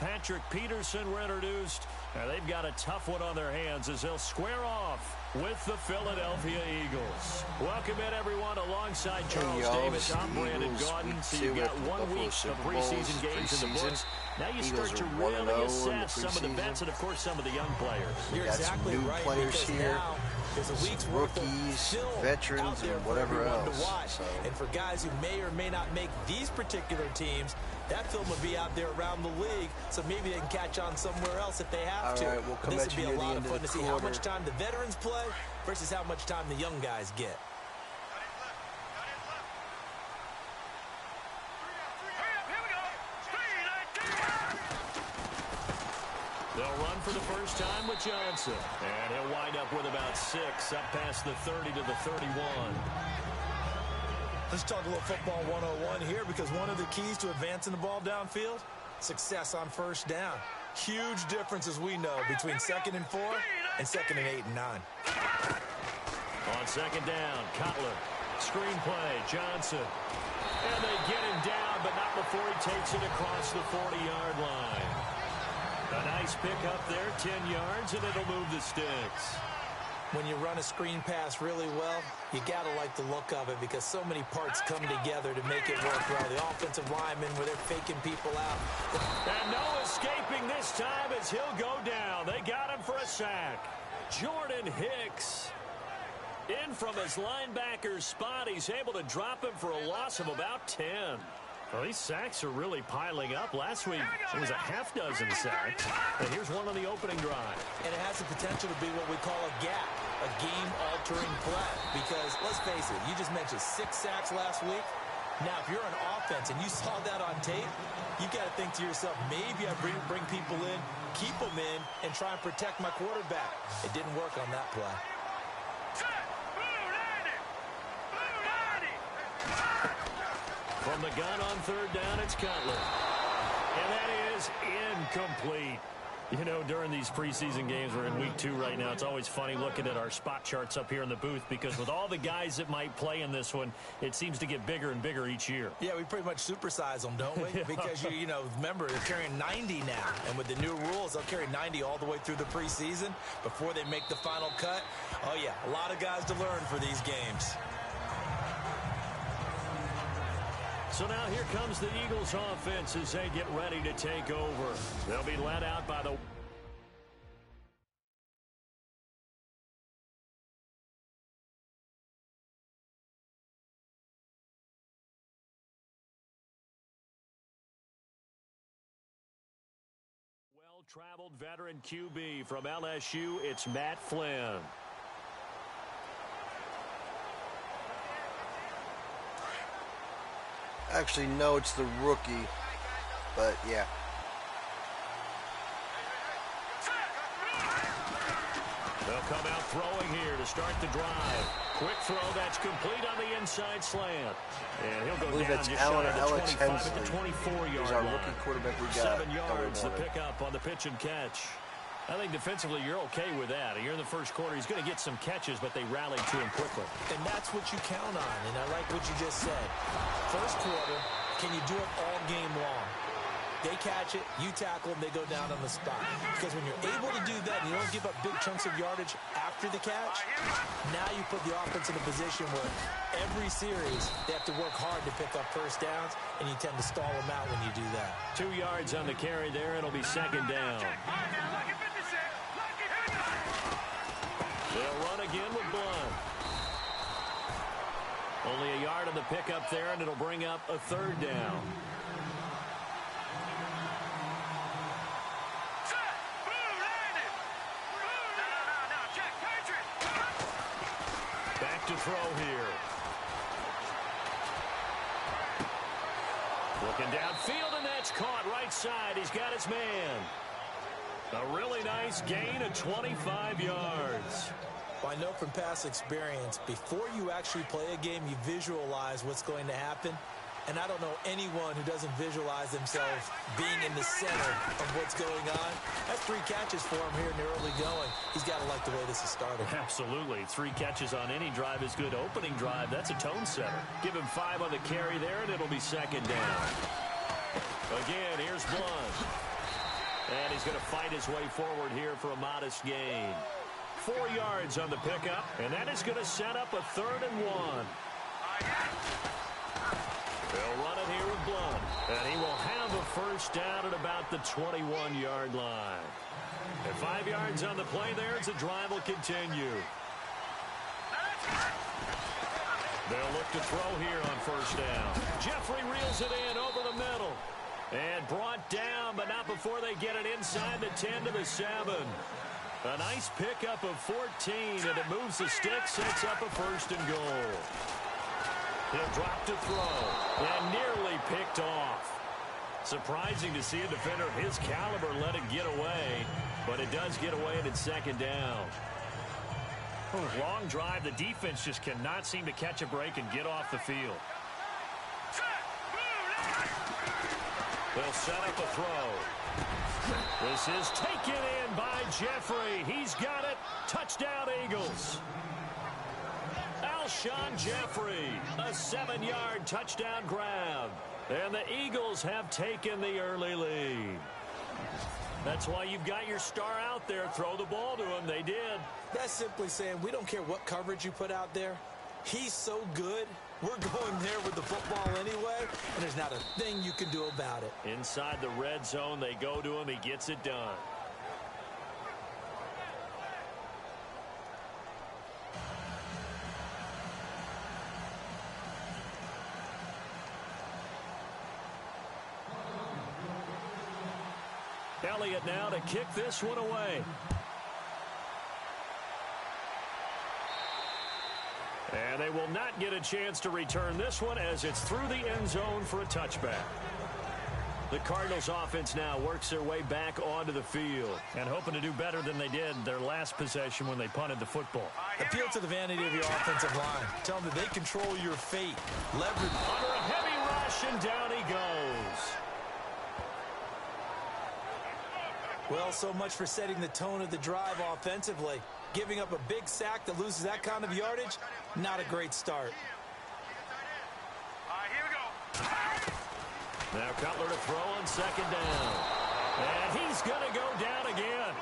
Patrick Peterson were introduced. Now they've got a tough one on their hands as they'll square off with the Philadelphia Eagles. Welcome in, everyone, alongside Charles Davis. I'm Brandon Gaudin. So you've got 1 week of preseason games in the books. Now you start to really assess some of the vets and, of course, some of the young players. You're exactly right. Players here. There's a week's rookies, veterans, and whatever else. So. And for guys who may or may not make these particular teams, that film will be out there around the league, so maybe they can catch on somewhere else if they have to. All right, we'll come this at would you be a near lot the of end fun to see quarter. how much time the veterans play versus how much time the young guys get. They'll run for the first time with Johnson. And he'll wind up with about 6, up past the 30 to the 31. Let's talk a little football 101 here, because one of the keys to advancing the ball downfield, success on first down. Huge difference, as we know, between 2nd and 4 and 2nd and 8 and 9. On 2nd down, Cutler. Screen play, Johnson. And they get him down, but not before he takes it across the 40-yard line. A nice pickup there, 10 yards, and it'll move the sticks. When you run a screen pass really well, you got to like the look of it, because so many parts come together to make it work well. The offensive linemen, where they're faking people out. And no escaping this time as he'll go down. They got him for a sack. Jordan Hicks. In from his linebacker's spot, he's able to drop him for a loss of about 10. Well, these sacks are really piling up. Last week, it was a half dozen sacks. And here's one on the opening drive. And it has the potential to be what we call a gap, a game-altering play. Because, let's face it, you just mentioned 6 sacks last week. Now, if you're on offense and you saw that on tape, you got to think to yourself, maybe I bring people in, keep them in, and try and protect my quarterback. It didn't work on that play. From the gun on 3rd down, it's Cutler. And that is incomplete. You know, during these preseason games, we're in week 2 right now. It's always funny looking at our spot charts up here in the booth, because with all the guys that might play in this one, it seems to get bigger and bigger each year. Yeah, we pretty much supersize them, don't we? Because, you know, remember, they're carrying 90 now. And with the new rules, they'll carry 90 all the way through the preseason before they make the final cut. Oh, yeah, a lot of guys to learn for these games. So now here comes the Eagles offense as they get ready to take over. They'll be led out by the... well-traveled veteran QB from LSU, it's Matt Flynn. Actually, no, it's the rookie, but yeah. They'll come out throwing here to start the drive. Quick throw, that's complete on the inside slant. And he'll go down just shy of the 25 at the 24-yard line. Our rookie quarterback we got. 7 yards, the pickup on the pitch and catch. I think defensively you're okay with that. You're in the first quarter. He's going to get some catches, but they rallied to him quickly. And that's what you count on, and I like what you just said. First quarter, can you do it all game long? They catch it, you tackle them, they go down on the spot. Because when you're able to do that and you don't give up big chunks of yardage after the catch, now you put the offense in a position where every series they have to work hard to pick up first downs, and you tend to stall them out when you do that. 2 yards on the carry there. It'll be 2nd down. They'll run again with Blunt. Only a yard on the pickup there, and it'll bring up a 3rd down. Back to throw here. Looking downfield, and that's caught right side. He's got his man. A really nice gain of 25 yards. Well, I know from past experience, before you actually play a game, you visualize what's going to happen. And I don't know anyone who doesn't visualize themselves being in the center of what's going on. That's 3 catches for him here in the early going. He's got to like the way this is starting. Absolutely. 3 catches on any drive is good. Opening drive, that's a tone setter. Give him 5 on the carry there, and it'll be 2nd down. Again, here's Blunt. he's going to fight his way forward here for a modest gain. 4 yards on the pickup, and that is going to set up a 3rd and 1. They'll run it here with Blunt, and he will have a first down at about the 21-yard line. And 5 yards on the play there as the drive will continue. They'll look to throw here on first down. Jeffrey reels it in over the middle. And brought down, but not before they get it inside the 10 to the 7. A nice pickup of 14, and it moves the stick, sets up a 1st and goal. He'll drop to throw, and nearly picked off. Surprising to see a defender of his caliber let it get away, but it does get away and it's 2nd down. Long drive. The defense just cannot seem to catch a break and get off the field. They'll set up a throw. This is taken in by Jeffrey. He's got it. Touchdown, Eagles. Alshon Jeffrey, a 7-yard touchdown grab. And the Eagles have taken the early lead. That's why you've got your star out there. Throw the ball to him. They did. That's simply saying we don't care what coverage you put out there. He's so good. We're going there with the football anyway, and there's not a thing you can do about it. Inside the red zone, they go to him. He gets it done. Elliott now to kick this one away. And they will not get a chance to return this one as it's through the end zone for a touchback. The Cardinals offense now works their way back onto the field. And hoping to do better than they did their last possession when they punted the football. Appeal to the vanity of your offensive line. Tell them that they control your fate. Leverage. Under a heavy rush, and down he goes. Well, so much for setting the tone of the drive offensively. Giving up a big sack that loses that kind of yardage, not a great start. Here we go. Now Cutler to throw on 2nd down. And he's going to go down again.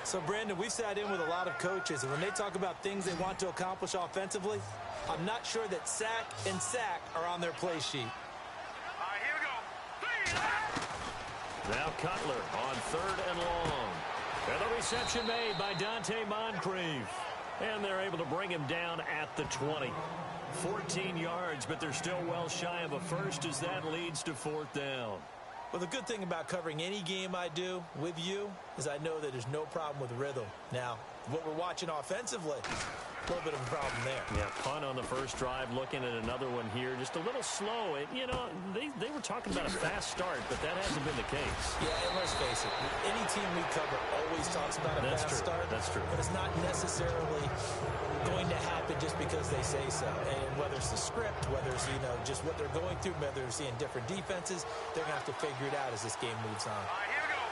So, Brandon, we've sat in with a lot of coaches, and when they talk about things they want to accomplish offensively, I'm not sure that sack and sack are on their play sheet. Here we go. Now Cutler on 3rd and long. And the reception made by Dante Moncrief. And they're able to bring him down at the 20. 14 yards, but they're still well shy of a first as that leads to 4th down. Well, the good thing about covering any game I do with you is I know that there's no problem with rhythm. Now, what we're watching offensively, a little bit of a problem there. Yeah, punt on the first drive, looking at another one here. Just a little slow. You know, they were talking about a fast start, but that hasn't been the case. Yeah, and let's face it, any team we cover always talks about a fast start. That's true. But it's not necessarily going to happen just because they say so. And whether it's the script, whether it's, just what they're going through, whether they're seeing different defenses, they're going to have to figure it out as this game moves on. Here we go.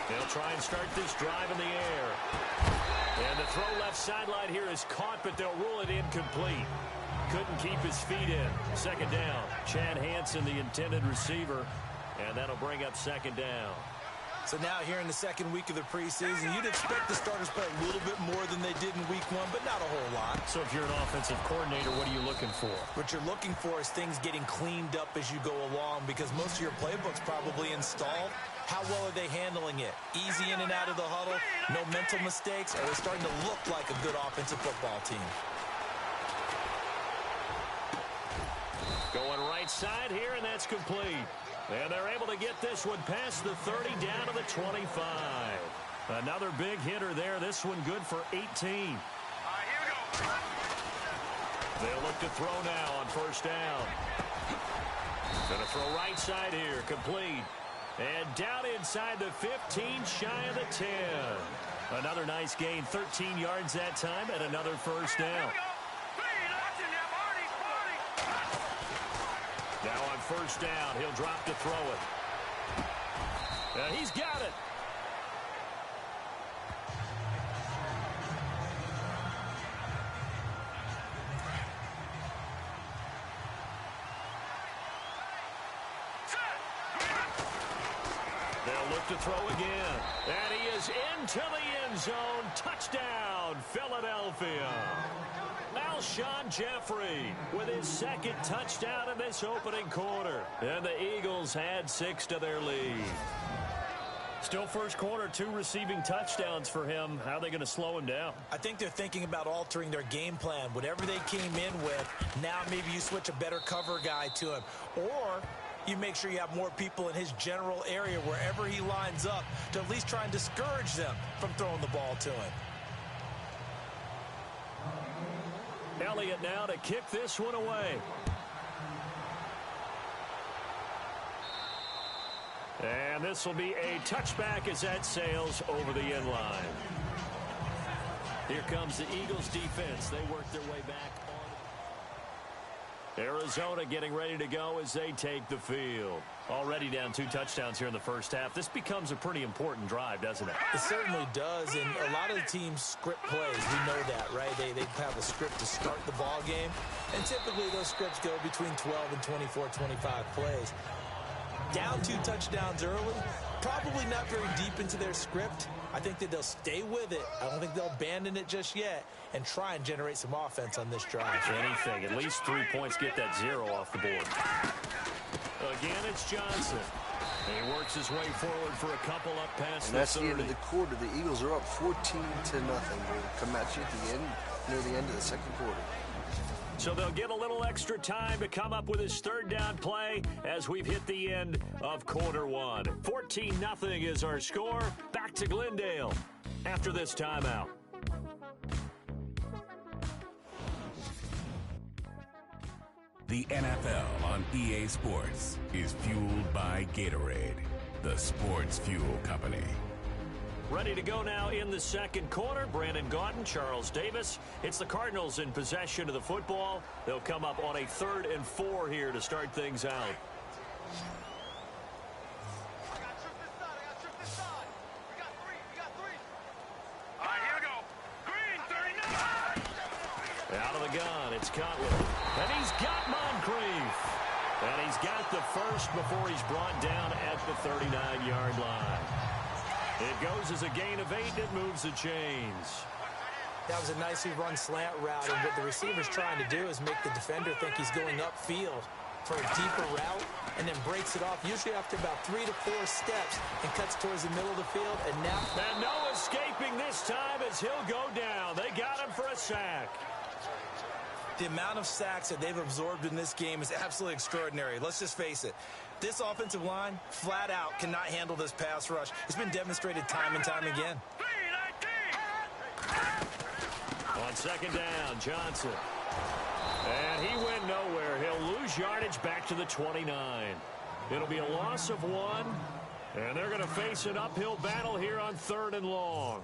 They'll try and start this drive in the air. And the throw left sideline here is caught, but they'll rule it incomplete. Couldn't keep his feet in. 2nd down. Chad Hansen, the intended receiver. And that'll bring up 2nd down. So now here in the 2nd week of the preseason, you'd expect the starters to play a little bit more than they did in week 1, but not a whole lot. So if you're an offensive coordinator, what are you looking for? What you're looking for is things getting cleaned up as you go along because most of your playbook's probably installed. How well are they handling it? Easy in and out of the huddle? No mental mistakes? Are they starting to look like a good offensive football team? Going right side here, and that's complete. And they're able to get this one past the 30 down to the 25. Another big hitter there. This one good for 18. Here we go. They'll look to throw now on 1st down. Going to throw right side here. Complete. And down inside the 15, shy of the 10. Another nice gain. 13 yards that time and another 1st down. Now on 1st down, he'll drop to throw it. He's got it. They'll look to throw again. And he is into the end zone. Touchdown, Philadelphia. Alshon Jeffrey with his second touchdown in this opening quarter. And the Eagles add 6 to their lead. Still first quarter, 2 receiving touchdowns for him. How are they going to slow him down? I think they're thinking about altering their game plan. Whatever they came in with, now maybe you switch a better cover guy to him. Or you make sure you have more people in his general area wherever he lines up to at least try and discourage them from throwing the ball to him. Elliott now to kick this one away. And this will be a touchback as that sails over the end line. Here comes the Eagles defense. They work their way back on. Arizona getting ready to go as they take the field. Already down 2 touchdowns here in the first half. This becomes a pretty important drive, doesn't it? It certainly does, and a lot of the teams script plays. We know that, right? They have a script to start the ball game, and typically those scripts go between 12 and 24, 25 plays. Down 2 touchdowns early, probably not very deep into their script. I think that they'll stay with it. I don't think they'll abandon it just yet and try and generate some offense on this drive. Anything, at least 3 points, get that 0 off the board. Again, it's Johnson. And he works his way forward for a couple up past and the that's 30. the end of the quarter. The Eagles are up 14-0. They'll come at you at the end, near the end of the second quarter. So they'll get a little extra time to come up with his third down play as we've hit the end of quarter 1. 14-0 is our score. Back to Glendale after this timeout. The NFL on EA Sports is fueled by Gatorade, the sports fuel company. Ready to go now in the second quarter. Brandon Gaudin, Charles Davis. It's the Cardinals in possession of the football. They'll come up on a 3rd and 4 here to start things out. Out of the gun, it's Cutler. And he's got Moncrief. And he's got the first before he's brought down at the 39-yard line. It goes as a gain of 8. It moves the chains. That was a nicely run slant route, and what the receiver's trying to do is make the defender think he's going upfield for a deeper route, and then breaks it off, usually after about 3 to 4 steps, and cuts towards the middle of the field, and now... And no escaping this time as he'll go down. They got him for a sack. The amount of sacks that they've absorbed in this game is absolutely extraordinary. Let's just face it. This offensive line, flat out, cannot handle this pass rush. It's been demonstrated time and time again. On second down, Johnson. And he went nowhere. He'll lose yardage back to the 29. It'll be a loss of 1. And they're going to face an uphill battle here on 3rd and long.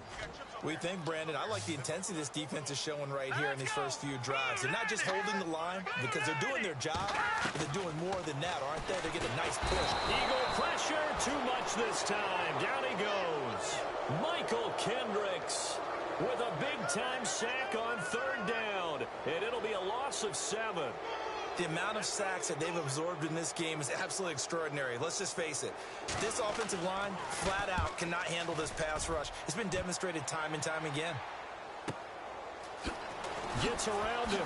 We think, Brandon, I like the intensity this defense is showing right here in these first few drives. They're not just holding the line because they're doing their job, but they're doing more than that, aren't they? They get a nice push. Eagle pressure, too much this time. Down he goes. Michael Kendricks with a big-time sack on 3rd down, and it'll be a loss of 7. The amount of sacks that they've absorbed in this game is absolutely extraordinary. Let's just face it. This offensive line, flat out, cannot handle this pass rush. It's been demonstrated time and time again. Gets around him.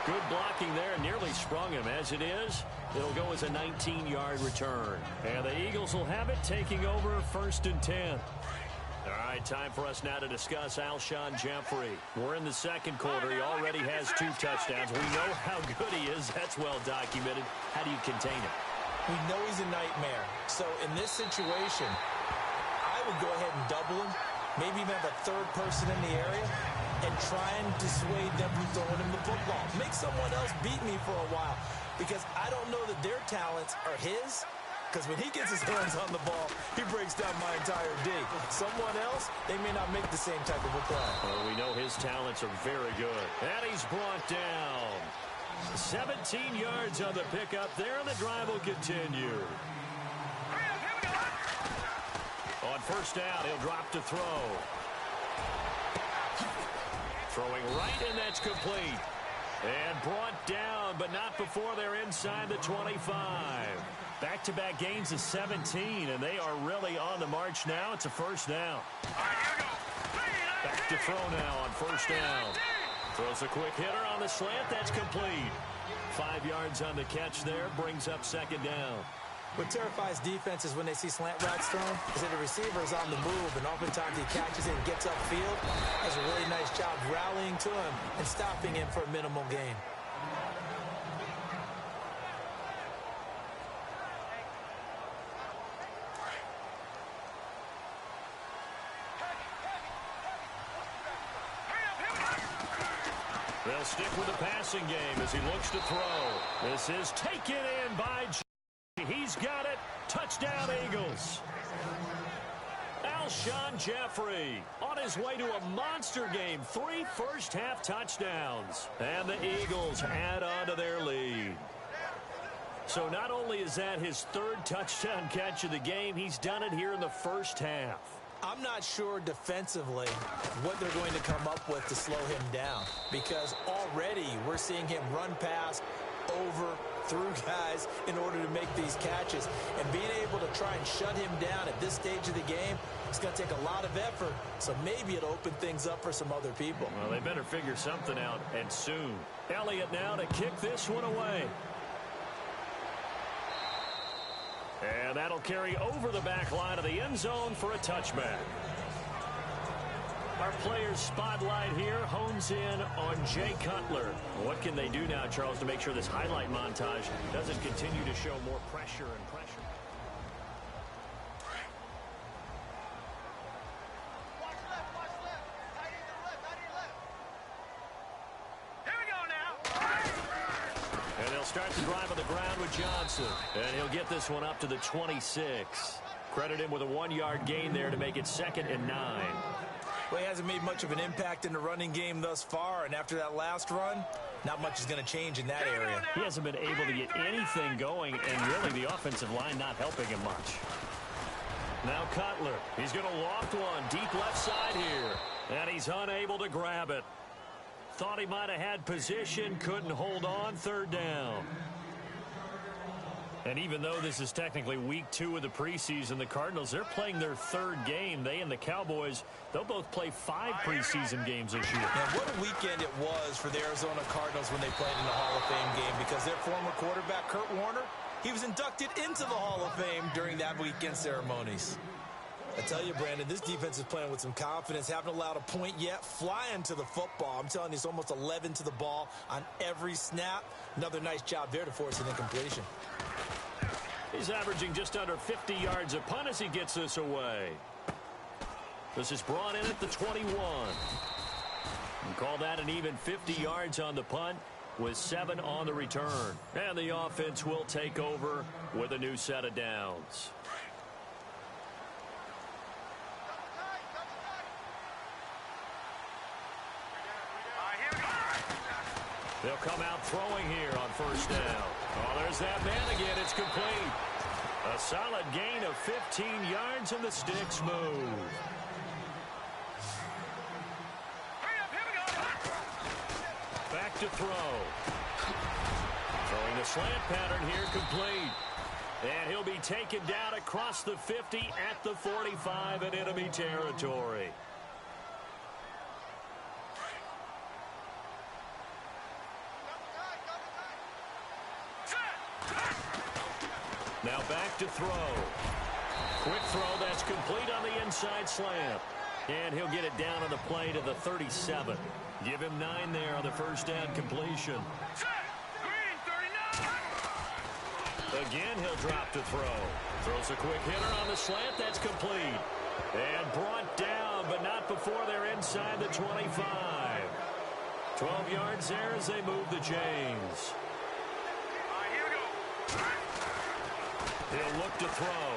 Good blocking there. Nearly sprung him. As it is, it'll go as a 19-yard return. And the Eagles will have it, taking over 1st and 10. All right, time for us now to discuss Alshon Jeffrey. We're in the second quarter. He already has 2 touchdowns. We know how good he is. That's well documented. How do you contain him? We know he's a nightmare. So in this situation, I would go ahead and double him, maybe even have a 3rd person in the area, and try and dissuade them from throwing him the football. Make someone else beat me for a while, because I don't know that their talents are his. Because when he gets his hands on the ball, he breaks down my entire D. Someone else, they may not make the same type of a play. Well, we know his talents are very good. And he's brought down. 17 yards on the pickup there, and the drive will continue. On 1st down, he'll drop to throw. Throwing right, and that's complete. And brought down, but not before they're inside the 25. Back-to-back gains of 17, and they are really on the march now. It's a first down. Back to throw now on first down. Throws a quick hitter on the slant. That's complete. 5 yards on the catch there. Brings up second down. What terrifies defenses when they see slant routes thrown is that the receiver is on the move, and oftentimes he catches it and gets upfield. Does a really nice job rallying to him and stopping him for a minimal gain. They'll stick with the passing game as he looks to throw. This is taken in by He's got it. Touchdown, Eagles. Alshon Jeffrey on his way to a monster game. 3 first-half touchdowns. And the Eagles add on to their lead. So not only is that his 3rd touchdown catch of the game, he's done it here in the first half. I'm not sure defensively what they're going to come up with to slow him down, because already we're seeing him run past, over, through guys in order to make these catches. And being able to try and shut him down at this stage of the game, it's going to take a lot of effort. So maybe it'll open things up for some other people. Well, they better figure something out, and soon. Elliott now to kick this one away. And that'll carry over the back line of the end zone for a touchback. Our players' spotlight here hones in on Jay Cutler. What can they do now, Charles, to make sure this highlight montage doesn't continue to show more pressure and pressure? Watch left. Tight end to left. Here we go now. And they'll start the drive on the ground with Johnson. And he'll get this one up to the 26. Credit him with a 1-yard gain there to make it 2nd and 9. Well, he hasn't made much of an impact in the running game thus far, and after that last run, not much is going to change in that area. He hasn't been able to get anything going, and really the offensive line not helping him much. Now Cutler. He's going to loft one deep left side here, and he's unable to grab it. Thought he might have had position, couldn't hold on, 3rd down. And even though this is technically week 2 of the preseason, the Cardinals, they're playing their 3rd game. They and the Cowboys, they'll both play 5 preseason games this year. And what a weekend it was for the Arizona Cardinals when they played in the Hall of Fame game, because their former quarterback, Kurt Warner, he was inducted into the Hall of Fame during that weekend ceremonies. I tell you, Brandon, this defense is playing with some confidence. Haven't allowed a point yet. Flying to the football. I'm telling you, it's almost 11 to the ball on every snap. Another nice job there to force an incompletion. He's averaging just under 50 yards a punt as he gets this away. This is brought in at the 21. And call that an even 50 yards on the punt with 7 on the return. And the offense will take over with a new set of downs. They'll come out throwing here on first down. Oh, there's that man again. It's complete. A solid gain of 15 yards, and the sticks move. Back to throw. Throwing the slant pattern here, complete. And he'll be taken down across the 50 at the 45 in enemy territory. Now back to throw. Quick throw, that's complete on the inside slant. And he'll get it down on the play to the 37. Give him 9 there on the first down completion. Again, he'll drop to throw. Throws a quick hitter on the slant, that's complete. And brought down, but not before they're inside the 25. 12 yards there as they move the chains. He'll look to throw.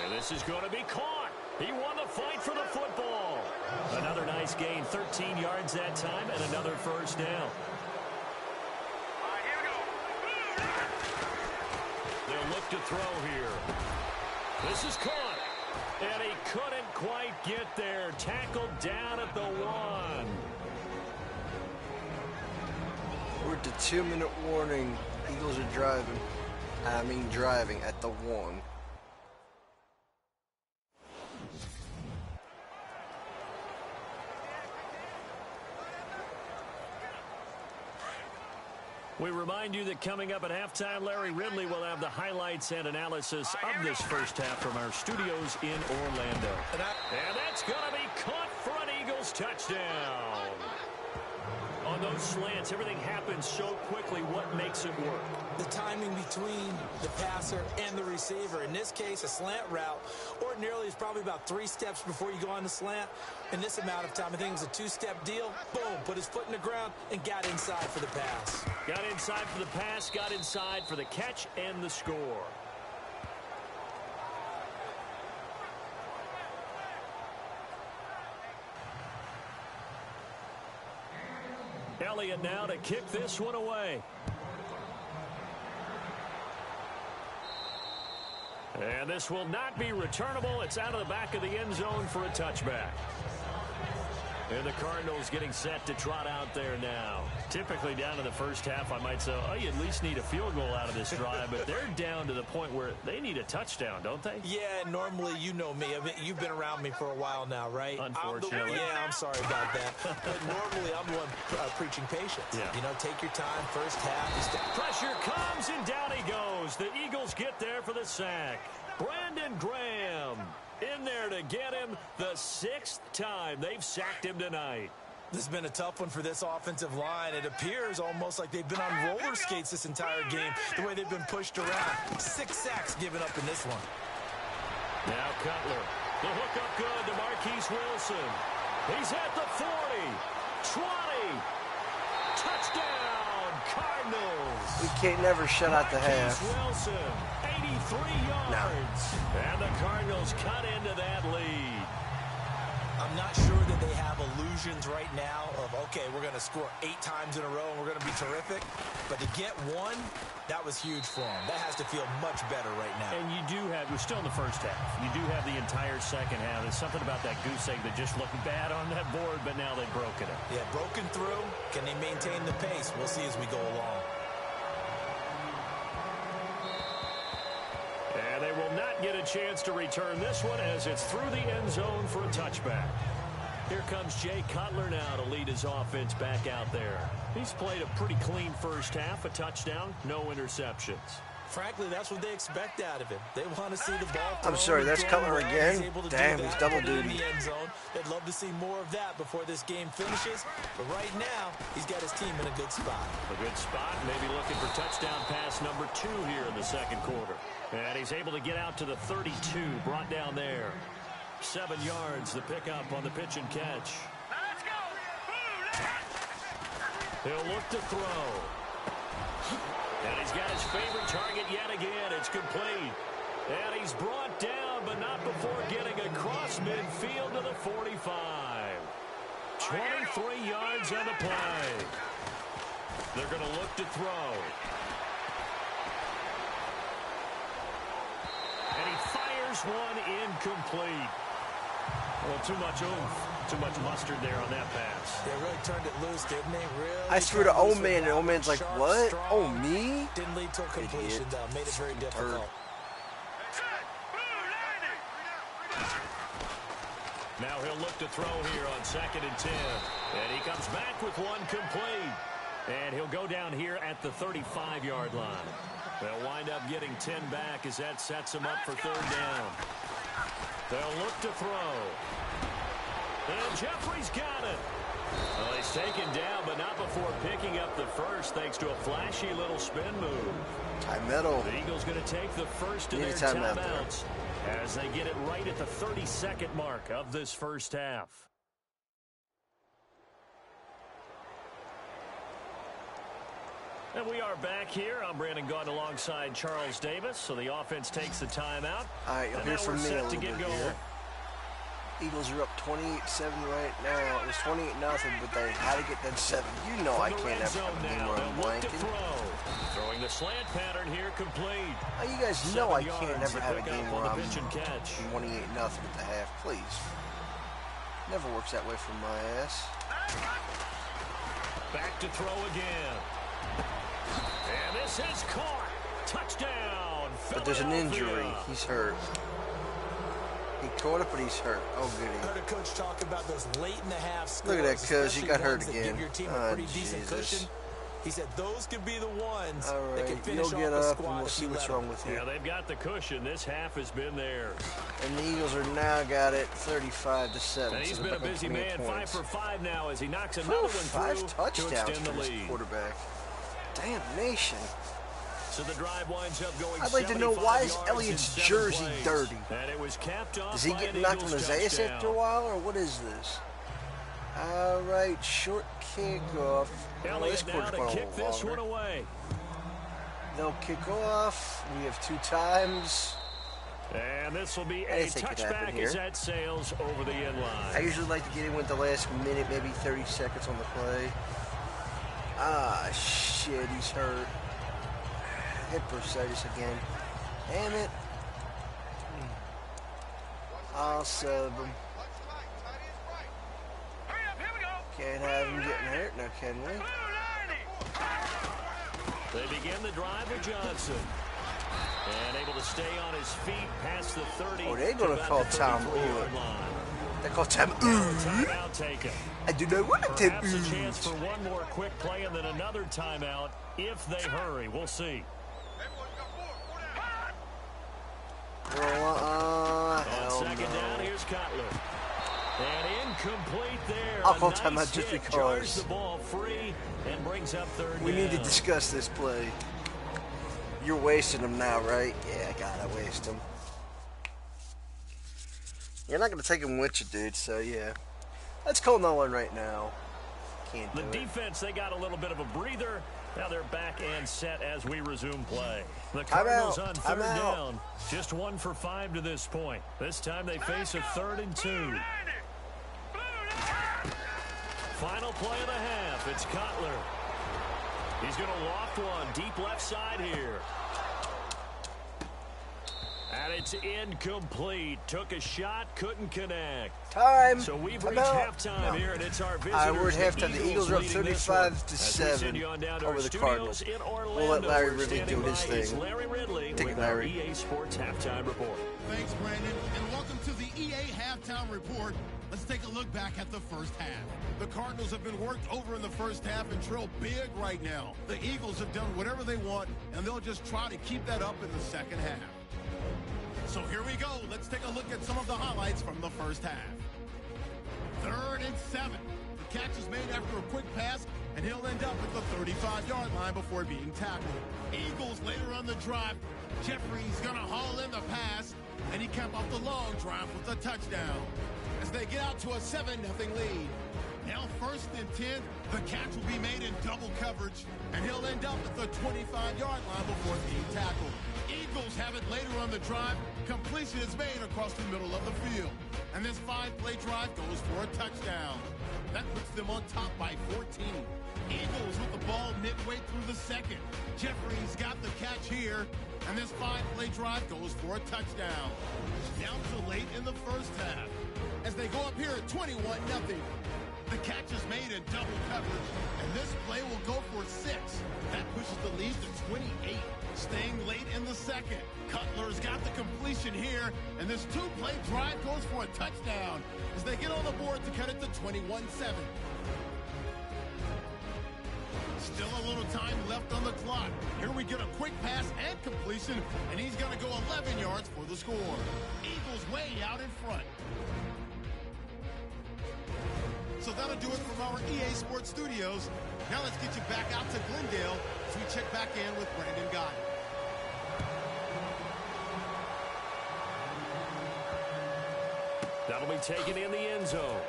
And this is going to be caught. He won the fight for the football. Another nice gain, 13 yards that time, and another first down. They'll look to throw here. This is caught. And he couldn't quite get there. Tackled down at the 1. 2-minute warning. Eagles are driving. Driving at the 1. We remind you that coming up at halftime, Larry Ridley will have the highlights and analysis of this first half from our studios in Orlando. And that's going to be caught for an Eagles touchdown. On those slants, everything happens so quickly. What makes it work? The timing between the passer and the receiver. In this case, a slant route ordinarily is probably about 3 steps before you go on the slant. In this amount of time, I think it was a 2-step deal. Boom, put his foot in the ground and got inside for the pass. Got inside for the pass, got inside for the catch and the score. Elliott now to kick this one away. And this will not be returnable. It's out of the back of the end zone for a touchback. And the Cardinals getting set to trot out there now. Typically down in the first half, I might say, oh, you at least need a field goal out of this drive. But they're down to the point where they need a touchdown, don't they? Yeah, normally, you know me. I mean, you've been around me for a while now, right? Unfortunately. I'm sorry about that. But normally, I'm the one preaching patience. Yeah. You know, take your time, first half. Pressure comes, and down he goes. The Eagles get there for the sack. Brandon Graham in there to get him the 6th time they've sacked him tonight. This has been a tough one for this offensive line. It appears almost like they've been on roller skates this entire game, the way they've been pushed around. 6 sacks given up in this one. Now Cutler. The hook up good to Marquise Wilson. He's at the 40. 20. Touchdown, Cardinals. We can't never shut out the half. Marquise Wilson, 83 yards. And the Cardinals cut into that lead. I'm not sure that they have illusions right now of, okay, we're going to score 8 times in a row and we're going to be terrific. But to get 1, that was huge for them. That has to feel much better right now. And you do have, we're still in the first half. You do have the entire second half. There's something about that goose egg that just looked bad on that board, but now they've broken it. Yeah, broken through. Can they maintain the pace? We'll see as we go along. And they will not get a chance to return this one as it's through the end zone for a touchback. Here comes Jay Cutler now to lead his offense back out there. He's played a pretty clean first half, a touchdown, no interceptions. Frankly, that's what they expect out of him. They want to see the ball. I'm sorry, that's Cutler again? Damn, he's double duty. They'd love to see more of that before this game finishes. But right now, he's got his team in a good spot. A good spot, maybe looking for touchdown pass number 2 here in the second quarter. And he's able to get out to the 32, brought down there. 7 yards, the pickup on the pitch and catch. Let's go. He'll look to throw. And he's got his favorite target yet again. It's complete. And he's brought down, but not before getting across midfield to the 45. 23 yards on the play. They're going to look to throw. And he fires one incomplete. Well, too much oomph, too much mustard there on that pass. They really turned it loose, didn't they? Really. I threw to old man, and old man's like, what? Oh, me? Didn't lead to a completion, though. Made it very difficult. Now he'll look to throw here on 2nd and 10. And he comes back with one complete. And he'll go down here at the 35-yard line. They'll wind up getting 10 back as that sets him up for 3rd down. They'll look to throw. And Jeffrey's got it. Well, he's taken down, but not before picking up the first, thanks to a flashy little spin move. High middle. The Eagles going to take the first of their timeouts as they get it right at the 32nd mark of this first half. And we are back here. I'm Brandon Gaudin alongside Charles Davis. So the offense takes the timeout. All right, you'll hear from me a little bit here. Eagles are up 28-7 right now. It was 28-0, but they had to get that 7. You know I can't ever have a game where I'm blanking. Throwing the slant pattern here complete. Oh, you guys know I can't ever have a game where I'm 28-0 at the half. Please. Never works that way for my ass. Back to throw again. And this is caught. Touchdown. But there's an injury. He's hurt. He caught it, but he's hurt. Oh, goody. I heard a coach talk about those late in the half scores. Look at that, cuz. He got hurt again. Give your team a pretty decent cushion. He said those could be the ones that can finish off the squad. And we'll see what's wrong with you. Yeah, they've got the cushion. This half has been theirs. And the Eagles are now got it 35-7. And he's been a busy man, 5 for 5 now as he knocks another one through. 5 touchdowns to extend the for lead. Quarterback. Damnation. So the drive winds up going. I'd like to know, why is Elliott's jersey plays. dirty? And it was capped off. Does he get knocked on his ass after a while, or what is this? All right, short kickoff. Elliott now to kick this one away. They'll kick off. We have 2 times. And this will be a touchback as that sails over the end line. I usually like to get in with the last minute, maybe 30 seconds on the play. Ah, shit, he's hurt. Hip bursitis again. Damn it. I'll sub him. Can't have him getting hurt now, can we? They begin the drive with Johnson. And able to stay on his feet past the 30. Oh, they're going to call time. They call time. Timeout taken. I do not want to take Perhaps a chance for one more quick play and then another timeout if they hurry. We'll see. On second down, here's Cutler. And incomplete there. I'll call timeout just because. because. The ball free and brings up third we down. need to discuss this play. You're wasting them now, right? Yeah, I gotta waste them. You're not gonna take them with you, dude. So yeah, let's call no one right now. Can't do it. The defense, they got a little bit of a breather. Now they're back and set as we resume play. The Cardinals on third down. Just 1 for 5 to this point. This time they face a 3rd and 2. Final play of the half. It's Cutler. He's going to loft one deep left side here. And it's incomplete. Took a shot, couldn't connect. Time. So we've reached halftime here, and it's our visitors. I word halftime. The Eagles are up 35-7 over the Cardinals. We'll let Larry Ridley do his thing. Larry Ridley Take it, Larry. EA Sports Halftime Report. Thanks, Brandon, and welcome to the EA Halftime Report. Let's take a look back at the first half. The Cardinals have been worked over in the first half and trail big right now. The Eagles have done whatever they want, and they'll just try to keep that up in the second half. So here we go. Let's take a look at some of the highlights from the first half. 3rd and 7. The catch is made after a quick pass, and he'll end up at the 35-yard line before being tackled. Eagles later on the drive. Jeffrey's going to haul in the pass, and he capped off the long drive with a touchdown. As they get out to a 7-0 lead. Now 1st and 10, the catch will be made in double coverage, and he'll end up at the 25-yard line before being tackled. Eagles have it later on the drive. Completion is made across the middle of the field. And this 5-play drive goes for a touchdown. That puts them on top by 14. Eagles with the ball midway through the second. Jeffrey's got the catch here. And this 5-play drive goes for a touchdown. Down to late in the first half. As they go up here at 21-0. The catch is made in double coverage, and this play will go for 6. That pushes the lead to 28. Staying late in the second. Cutler's got the completion here, and this 2-play drive goes for a touchdown as they get on the board to cut it to 21-7. Still a little time left on the clock. Here we get a quick pass and completion, and he's going to go 11 yards for the score. Eagles way out in front. So that'll do it from our EA Sports Studios. Now let's get you back out to Glendale as we check back in with Brandon Gott. That'll be taken in the end zone.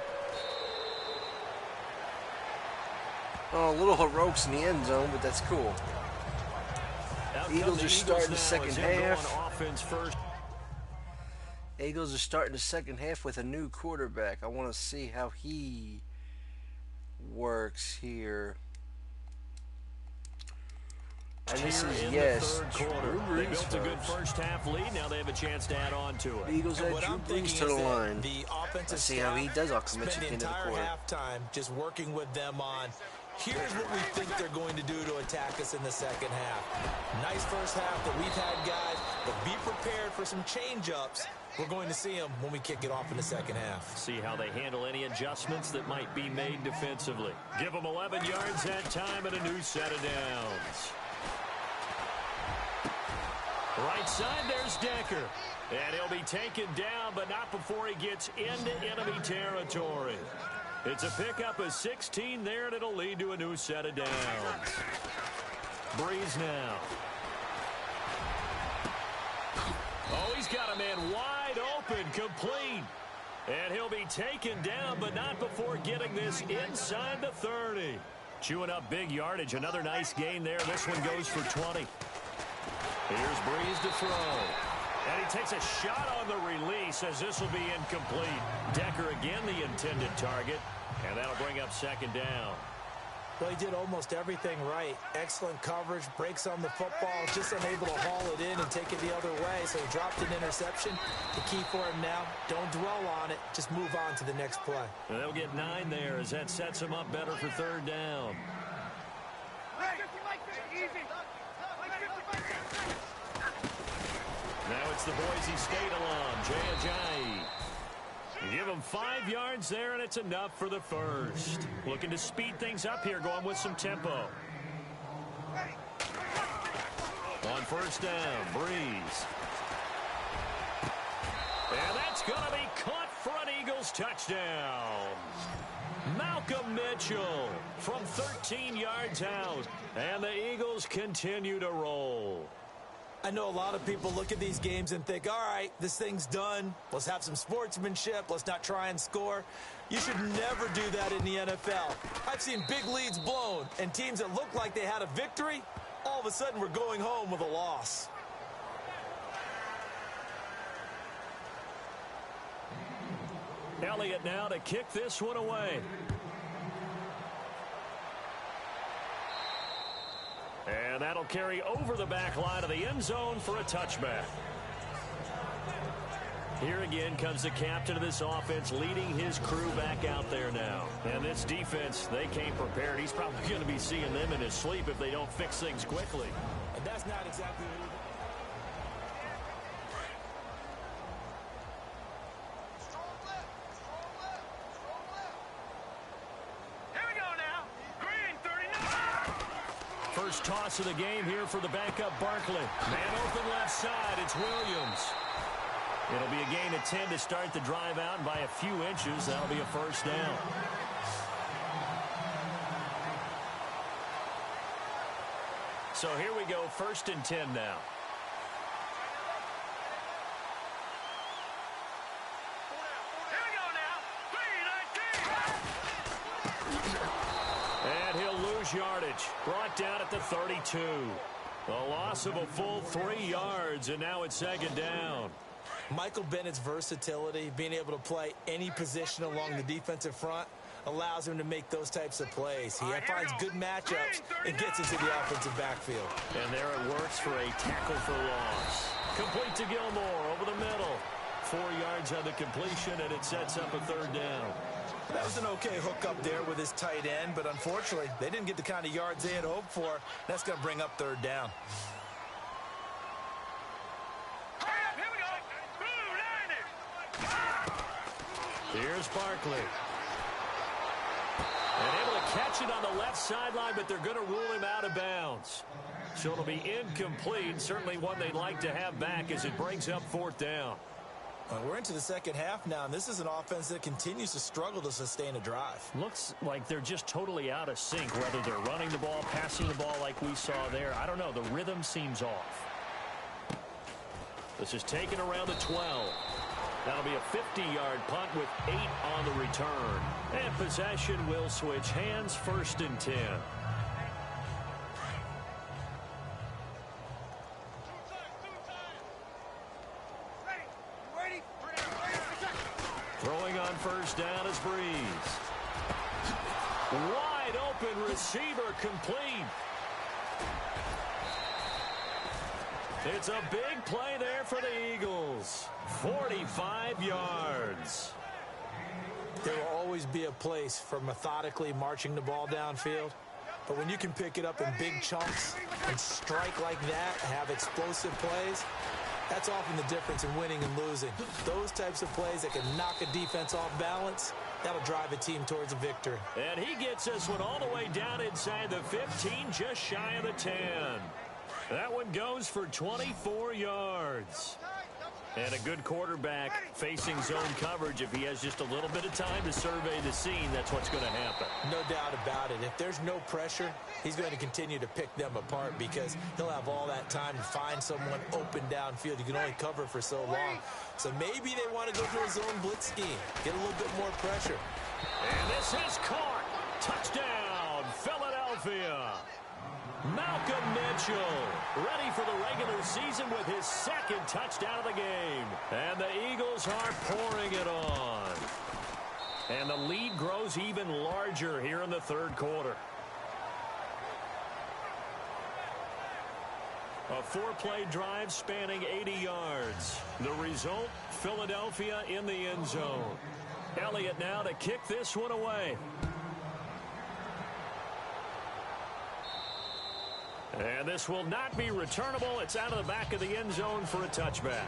Oh, a little heroics in the end zone, but that's cool. Eagles are starting the second half. Offense first. Eagles are starting the second half with a new quarterback. I want to see how he works here. And this is, yes, Drew They Brees built a good first half lead. Now they have a chance to add on to it. The Eagles add Drew Brees to the line. The offensive Let's see how he does. I'll commit spend to the end the of the entire quarter. halftime just working with them on Here's what we think they're going to do to attack us in the second half. Nice first half that we've had, guys, but be prepared for some change-ups. We're going to see them when we kick it off in the second half. See how they handle any adjustments that might be made defensively. Give them 11 yards that time and a new set of downs. Right side, there's Decker. And he'll be taken down, but not before he gets into enemy territory. It's a pickup of 16 there, and it'll lead to a new set of downs. Breeze now. Oh, he's got a man wide open, complete. And he'll be taken down, but not before getting this inside the 30. Chewing up big yardage. Another nice gain there. This one goes for 20. Here's Breeze to throw. And he takes a shot on the release as this will be incomplete. Decker again the intended target. And that'll bring up second down. Well, he did almost everything right. Excellent coverage, breaks on the football, just unable to haul it in and take it the other way. So he dropped an interception. The key for him now, don't dwell on it. Just move on to the next play. And they'll get 9 there as that sets him up better for third down. Now it's the Boise State alum, Jay Ajayi. Give him 5 yards there, and it's enough for the first. Looking to speed things up here, going with some tempo. On first down, Breeze. And that's going to be caught for an Eagles touchdown. Malcolm Mitchell from 13 yards out. And the Eagles continue to roll. I know a lot of people look at these games and think, all right, this thing's done. Let's have some sportsmanship. Let's not try and score. You should never do that in the NFL. I've seen big leads blown, and teams that looked like they had a victory, all of a sudden we're going home with a loss. Elliott now to kick this one away. And that'll carry over the back line of the end zone for a touchback. Here again comes the captain of this offense leading his crew back out there now. And this defense, they came prepared. He's probably going to be seeing them in his sleep if they don't fix things quickly. And that's not exactly what First toss of the game here for the backup Barkley. Man open left side. It's Williams. It'll be a gain of 10 to start the drive out. By a few inches, that'll be a first down. So here we go, 1st and 10 now. Yardage brought down at the 32. A loss of a full 3 yards, and now it's 2nd down. Michael Bennett's versatility, being able to play any position along the defensive front, allows him to make those types of plays. He finds good matchups and gets into the offensive backfield. And there it works for a tackle for loss. Complete to Gilmore over the middle. 4 yards on the completion, and it sets up a 3rd down. That was an okay hook up there with his tight end, but unfortunately, they didn't get the kind of yards they had hoped for. That's going to bring up 3rd down. Here's Barkley. And able to catch it on the left sideline, but they're going to rule him out of bounds. So it'll be incomplete. Certainly one they'd like to have back as it brings up 4th down. We're into the second half now, and this is an offense that continues to struggle to sustain a drive. Looks like they're just totally out of sync, whether they're running the ball, passing the ball like we saw there. I don't know. The rhythm seems off. This is taken around the 12. That'll be a 50-yard punt with 8 on the return. And possession will switch hands, 1st and 10. Throwing on first down is Breeze. Wide open receiver complete. It's a big play there for the Eagles. 45 yards. There will always be a place for methodically marching the ball downfield. But when you can pick it up in big chunks and strike like that, have explosive plays, that's often the difference in winning and losing. Those types of plays that can knock a defense off balance, that'll drive a team towards a victory. And he gets this one all the way down inside the 15, just shy of the 10. That one goes for 24 yards. And a good quarterback facing zone coverage. If he has just a little bit of time to survey the scene, that's what's going to happen. No doubt about it. If there's no pressure, he's going to continue to pick them apart because he'll have all that time to find someone open downfield. You can only cover for so long. So maybe they want to go to a zone blitz scheme, get a little bit more pressure. And this is caught. Touchdown, Philadelphia. Malcolm Mitchell ready for the regular season with his second touchdown of the game. And the Eagles are pouring it on. And the lead grows even larger here in the third quarter. A 4-play drive spanning 80 yards. The result, Philadelphia in the end zone. Elliott now to kick this one away. And this will not be returnable. It's out of the back of the end zone for a touchback.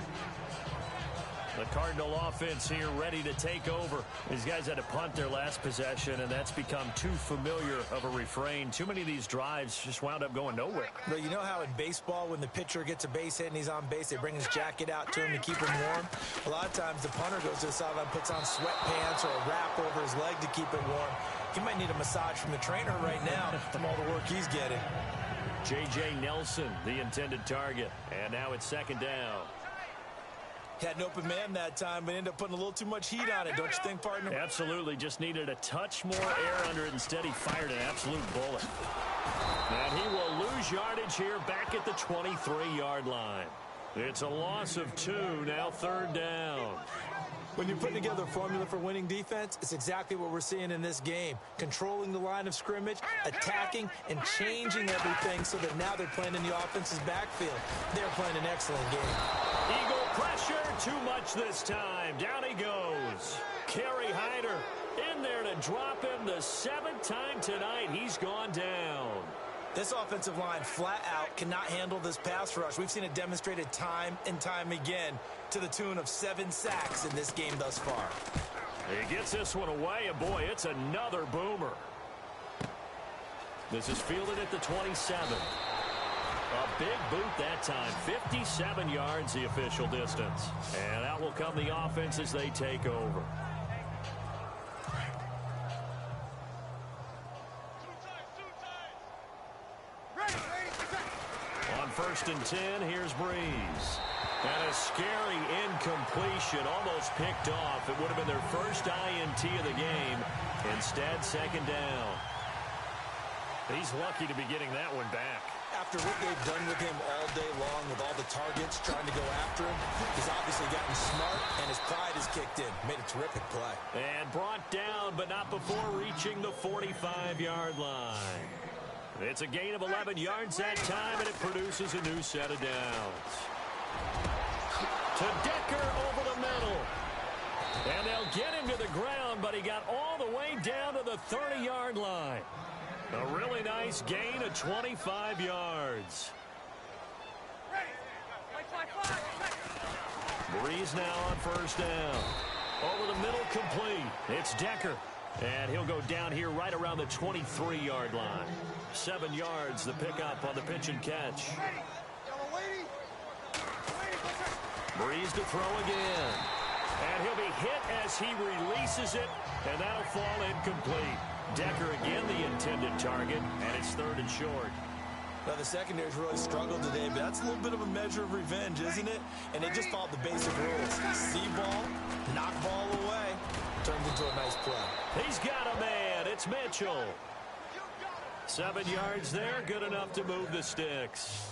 The Cardinal offense here ready to take over. These guys had to punt their last possession, and that's become too familiar of a refrain. Too many of these drives just wound up going nowhere. But you know how in baseball, when the pitcher gets a base hit and he's on base, they bring his jacket out to him to keep him warm? A lot of times the punter goes to the sideline, puts on sweatpants or a wrap over his leg to keep it warm. He might need a massage from the trainer right now from all the work he's getting. J.J. Nelson, the intended target. And now it's second down. Had an open man that time, but ended up putting a little too much heat on it, don't you think, partner? Absolutely. Just needed a touch more air under it. Instead, he fired an absolute bullet. And he will lose yardage here back at the 23-yard line. It's a loss of 2, now third down. When you're putting together a formula for winning defense, it's exactly what we're seeing in this game. Controlling the line of scrimmage, attacking, and changing everything so that now they're playing in the offense's backfield. They're playing an excellent game. Eagle pressure, too much this time. Down he goes. Kerry Hyder in there to drop him the 7th time tonight. He's gone down. This offensive line flat out cannot handle this pass rush. We've seen it demonstrated time and time again to the tune of 7 sacks in this game thus far. He gets this one away, and boy, it's another boomer. This is fielded at the 27. A big boot that time. 57 yards the official distance. And out will come the offense as they take over. On 1st and 10, here's Breeze. And a scary incompletion, almost picked off. It would have been their first INT of the game. Instead, second down. He's lucky to be getting that one back. After what they've done with him all day long with all the targets trying to go after him, he's obviously gotten smart, and his pride has kicked in. Made a terrific play. And brought down, but not before reaching the 45-yard line. It's a gain of 11 yards that time, and it produces a new set of downs. To Decker over the middle. And they'll get him to the ground, but he got all the way down to the 30-yard line. A really nice gain of 25 yards. Breeze now on first down. Over the middle, complete. It's Decker. And he'll go down here right around the 23-yard line. 7 yards, the pickup on the pitch and catch. Breeze to throw again. And he'll be hit as he releases it, and that'll fall incomplete. Decker again the intended target, and it's 3rd and short. Now, the secondary's really struggled today, but that's a little bit of a measure of revenge, isn't it? And they just followed the basic rules. See ball, knock ball away. Turns into a nice play. He's got a man. It's Mitchell. 7 yards there, good enough to move the sticks.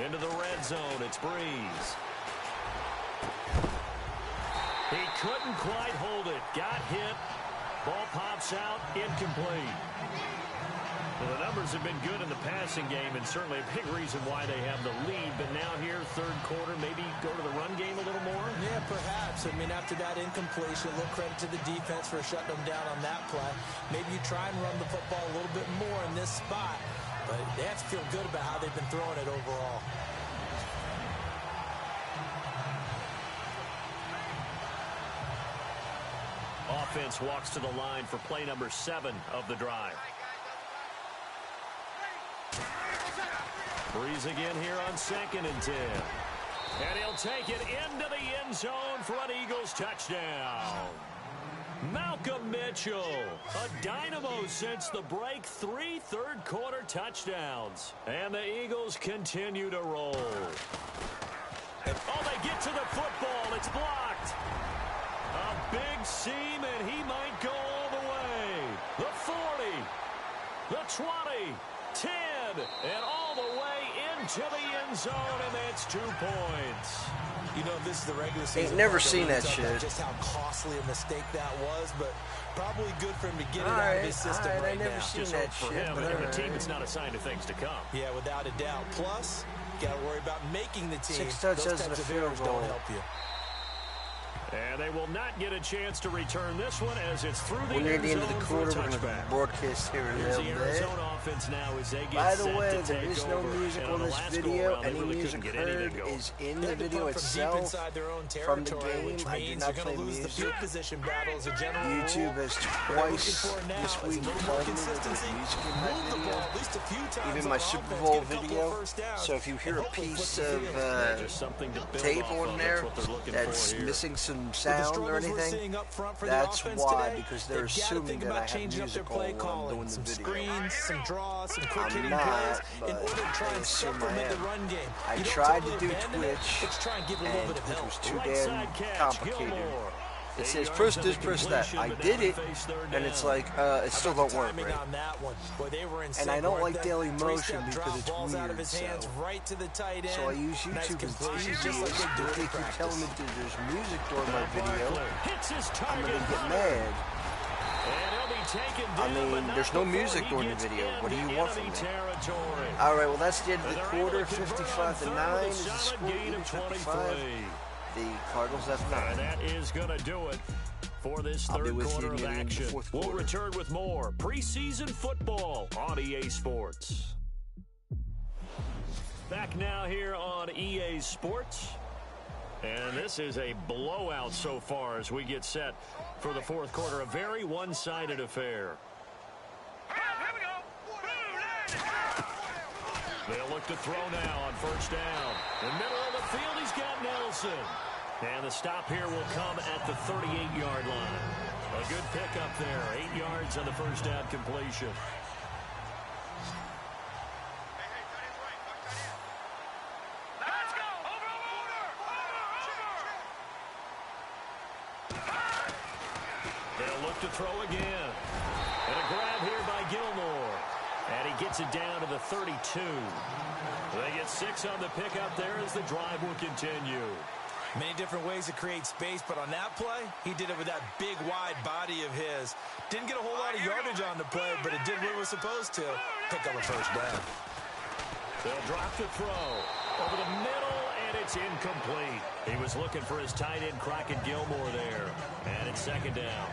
Into the red zone, it's Breeze. He couldn't quite hold it. Got hit. Ball pops out, incomplete. Well, the numbers have been good in the passing game, and certainly a big reason why they have the lead. But now here, third quarter, maybe go to the run game a little more? Yeah, perhaps. I mean, after that incompletion, a little credit to the defense for shutting them down on that play. Maybe you try and run the football a little bit more in this spot. But they have to feel good about how they've been throwing it overall. Offense walks to the line for play number 7 of the drive. Breeze again here on 2nd and 10. And he'll take it into the end zone for an Eagles touchdown. Malcolm Mitchell, a dynamo since the break, 3 third-quarter touchdowns. And the Eagles continue to roll. Oh, they get to the football. It's blocked. A big seam, and he might go all the way. The 40, the 20, 10, and all the way into the end zone, and that's 2 points. You know, this is the regular season. Ain't never seen that shit. Just how costly a mistake that was, but probably good for him to get it out of his system right now. I never seen that for shit. him and the team, it's not a sign of things to come. Yeah, without a doubt. Plus, got to worry about making the team. 6 touchdowns Those and a types of field errors goal. don't help you. And they will not get a chance to return this one as it's through the We're near end the end of the zone for a quarter. We're going to touchback. broadcast here in a Here's little the bit. Arizona offense now as they get By the set way, to there take is no over. music And on the this last video. go-around, they Any really music couldn't get anything heard going. is in They the had to video punt from deep itself. inside their own From the territory, game, which I did means not you're play going to lose the music. field position battle as a general YouTube rule. has What they're twice looking for now this is a week little more told me that there's consistency. music in my Move the video. ball at least a few times Even on my offense, Super get Bowl a couple of video. first downs, So if you hear and a hopefully piece push the of field. Just something to build tape off on of. there That's what they're looking that's for here. missing some With the sound or struggles we're anything, seeing up front for the that's offense why, today, because they're they've got to assuming think that about I have changing up their music on play while I'm calling, doing some the video. screens, some draws, some quick I'm hitting not, plays but in order to try I and assume I supplement the am. run game. I You don't tried to totally do abandon it, Twitch, let's try and give it a little and bit of Twitch help. was too Right damn side catch, complicated. Gilmore. It 8 says yards press on this, the press that. completion, I but did now they it, face third and it's down. like, it still How about don't the work timing right. on that one? Boy, they were in And I don't sync, like weren't they? Daily Motion 3-step because drop, it's balls out of weird, his hands so. right to the tight end. So I use Nice YouTube as completion, easy just like as they do if in you keep telling me practice. that there's music during my video. Hits his I'm target. gonna get mad. And he'll be taken I down, mean, but not there's no before music he during the gets video. What do you into want from enemy me? territory. All right, well, that's the end of And the they're able quarter. to convert 55 to on 9 third is with the a score. solid gain of 55. 23. The Cardinals have And 9. that is going to do it for this I'll be third with you quarter of near the end of the action. fourth We'll quarter. return with more preseason football on EA Sports. Back now here on EA Sports. And this is a blowout so far as we get set for the fourth quarter. A very one-sided affair. They'll look to throw now on first down. In the middle of the field, he's got Nelson. And the stop here will come at the 38-yard line. A good pickup there. 8 yards on the first down completion. They'll look to throw again. And a grab here by Gilmore. And he gets it down to the 32. They get 6 on the pickup there as the drive will continue. Many different ways to create space, but on that play, he did it with that big, wide body of his. Didn't get a whole lot of yardage on the play, but it did what it was supposed to. Pick up a first down. They'll drop the throw over the middle, and it's incomplete. He was looking for his tight end, Crockett Gilmore there. And it's second down.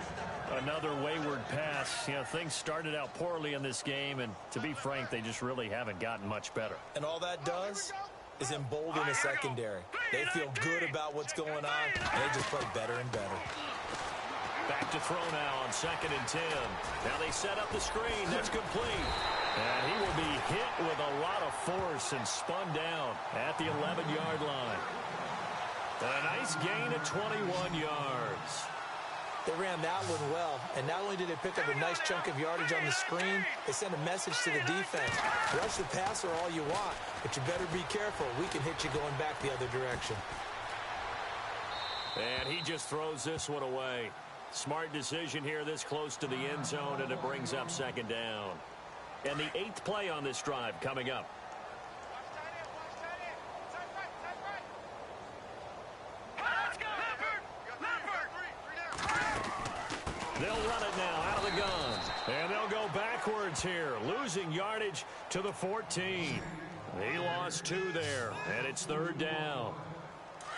Another wayward pass. You know, things started out poorly in this game, and to be frank, they just really haven't gotten much better. And all that does is embolden the secondary. They feel good about what's going on, and they just play better and better. Back to throw now on 2nd and 10. Now they set up the screen. That's complete. And he will be hit with a lot of force and spun down at the 11-yard line. A nice gain of 21 yards. They ran that one well, and not only did they pick up a nice chunk of yardage on the screen, they sent a message to the defense. Rush the passer all you want, but you better be careful. We can hit you going back the other direction. And he just throws this one away. Smart decision here this close to the end zone, and it brings up second down. And the 8th play on this drive coming up. They'll run it now out of the gun. And they'll go backwards here. losing yardage to the 14. He lost 2 there, and it's 3rd down.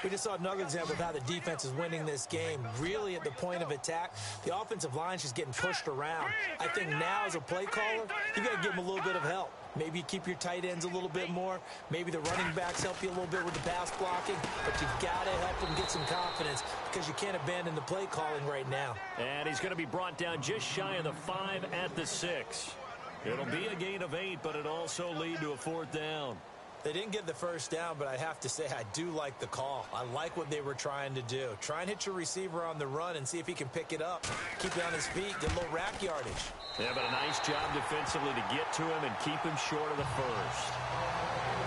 We just saw another example of how the defense is winning this game. Really at the point of attack, the offensive line's just getting pushed around. I think now as a play caller, you got to give them a little bit of help. Maybe you keep your tight ends a little bit more. Maybe the running backs help you a little bit with the pass blocking. But you've got to help them get some confidence because you can't abandon the play calling right now. And he's going to be brought down just shy of the 5 at the 6. It'll be a gain of 8, but it also lead to a 4th down. They didn't get the first down, but I have to say I do like the call. I like what they were trying to do. Try and hit your receiver on the run and see if he can pick it up. Keep it on his feet, get a little rack yardage. Yeah, but a nice job defensively to get to him and keep him short of the first.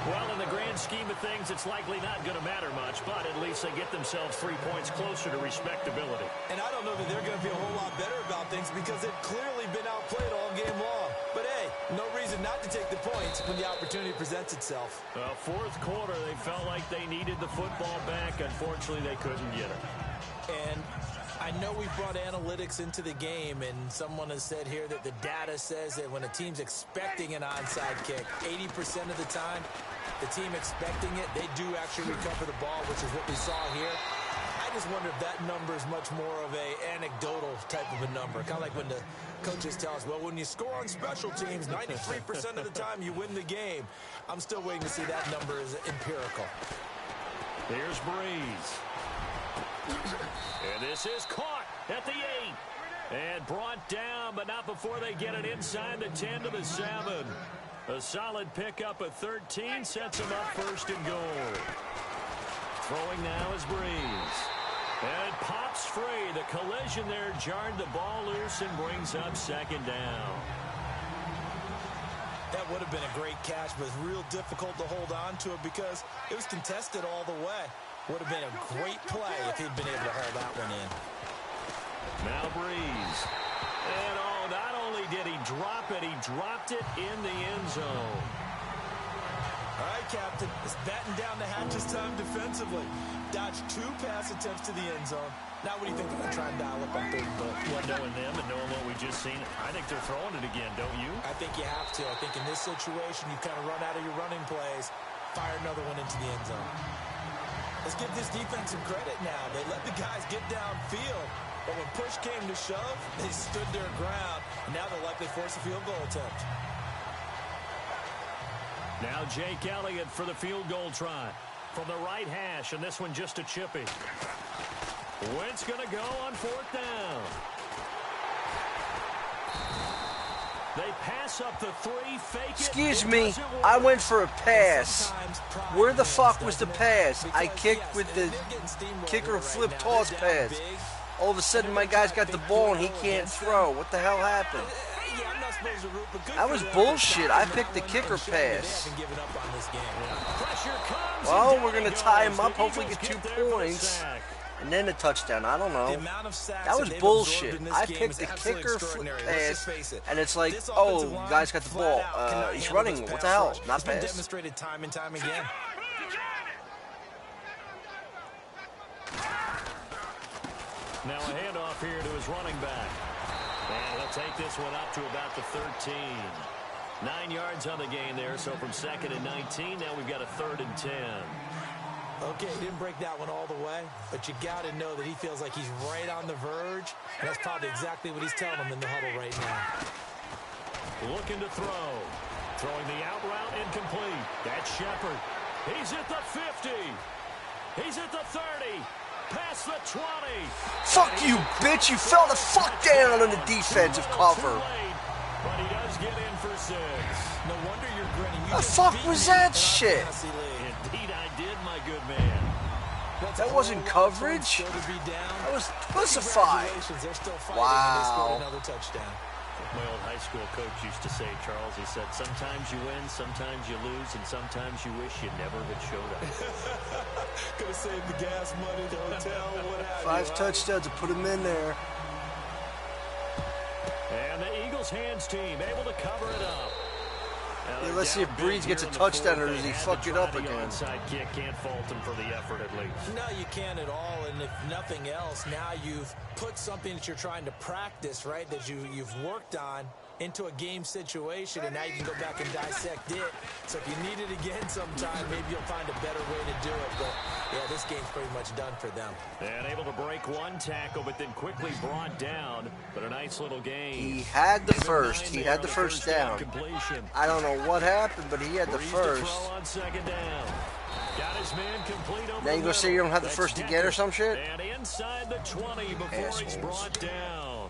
Well, in the grand scheme of things, it's likely not going to matter much, but at least they get themselves 3 points closer to respectability. And I don't know that they're going to be a whole lot better about things because they've clearly been outplayed all game long. But hey, no reason not to take the points when the opportunity presents itself. 4th quarter, they felt like they needed the football back. Unfortunately, they couldn't get it. And I know we brought analytics into the game, and someone has said here that the data says that when a team's expecting an onside kick, 80% of the time, the team expecting it, they do actually recover the ball, which is what we saw here. I just wonder if that number is much more of a anecdotal type of a number. Kind of like when the coaches tell us, well, when you score on special teams, 93% of the time you win the game. I'm still waiting to see that number is empirical. Here's Breeze. And this is caught at the 8. And brought down, but not before they get it inside the 10 to the 7. A solid pickup of 13 sets them up 1st and goal. Throwing now is Breeze. And pops free. The collision there jarred the ball loose and brings up 2nd down. That would have been a great catch, but it's real difficult to hold on to it because it was contested all the way. Would have been a great play if he'd been able to hold that one in. Now Breeze. And not only did he drop it, he dropped it in the end zone. All right, Captain. It's batten down the hatches time defensively. Dodged 2 pass attempts to the end zone. Now what do you think they're going to try and dial up on 3rd and goal? Well, knowing them and knowing what we just seen, I think they're throwing it again, don't you? I think you have to. I think in this situation, you kind of run out of your running plays, fire another one into the end zone. Let's give this defense some credit now. They let the guys get downfield, but when push came to shove, they stood their ground, and now they'll likely force a field goal attempt. Now Jake Elliott for the field goal try from the right hash, and this one just a chippy. Wentz going to go on 4th down. They pass up the 3, fake it. Excuse me, I went for a pass. Where the fuck was the pass? I kicked with the kicker flip toss pass. All of a sudden, my guy's got the ball and he can't throw. What the hell happened? That was bullshit. I picked the kicker pass. Well, we're going to tie him up, hopefully get 2 points. And then a touchdown. I don't know. That was bullshit. I picked the kicker pass, and it's like, oh, guy's got the ball. He's running. What the hell? Not pass. Demonstrated time and time again. Now a handoff here to his running back. And he'll take this one up to about the 13. 9 yards on the gain there, so from 2nd and 19, now we've got a 3rd and 10. Okay, he didn't break that one all the way, but you got to know that he feels like he's right on the verge, and that's probably exactly what he's telling him in the huddle right now. Looking to throw. Throwing the out route incomplete. That's Shepard. He's at the 50. He's at the 30. Past the 20. Fuck you, bitch. You fell the fuck down on the defensive cover. But he does get in for 6. No wonder you're grinning. The fuck was that shit? Indeed I did, my good man. That wasn't coverage. That was pussified. Wow. My old high school coach used to say, Charles, he said, sometimes you win, sometimes you lose, and sometimes you wish you never had showed up. Could have saved the gas money, the hotel, what have you. 5 touchdowns to put him in there. And the Eagles hands team able to cover it up. Yeah, let's see if Breeze gets a touchdown or does he fuck it up again. Onside kick, can't fault him for the effort at least. No, you can't at all, and if nothing else, now you've put something that you're trying to practice, right, that you've worked on into a game situation, and now you can go back and dissect it. So if you need it again sometime, maybe you'll find a better way to do it. But, yeah, this game's pretty much done for them. And able to break one tackle, but then quickly brought down. But a nice little game. He had the first. He had the first down. I don't know what happened, but he had the first. Throw on second down. Got his man complete over now you gonna say you don't have the first again or some shit? And inside the 20 before he's brought down.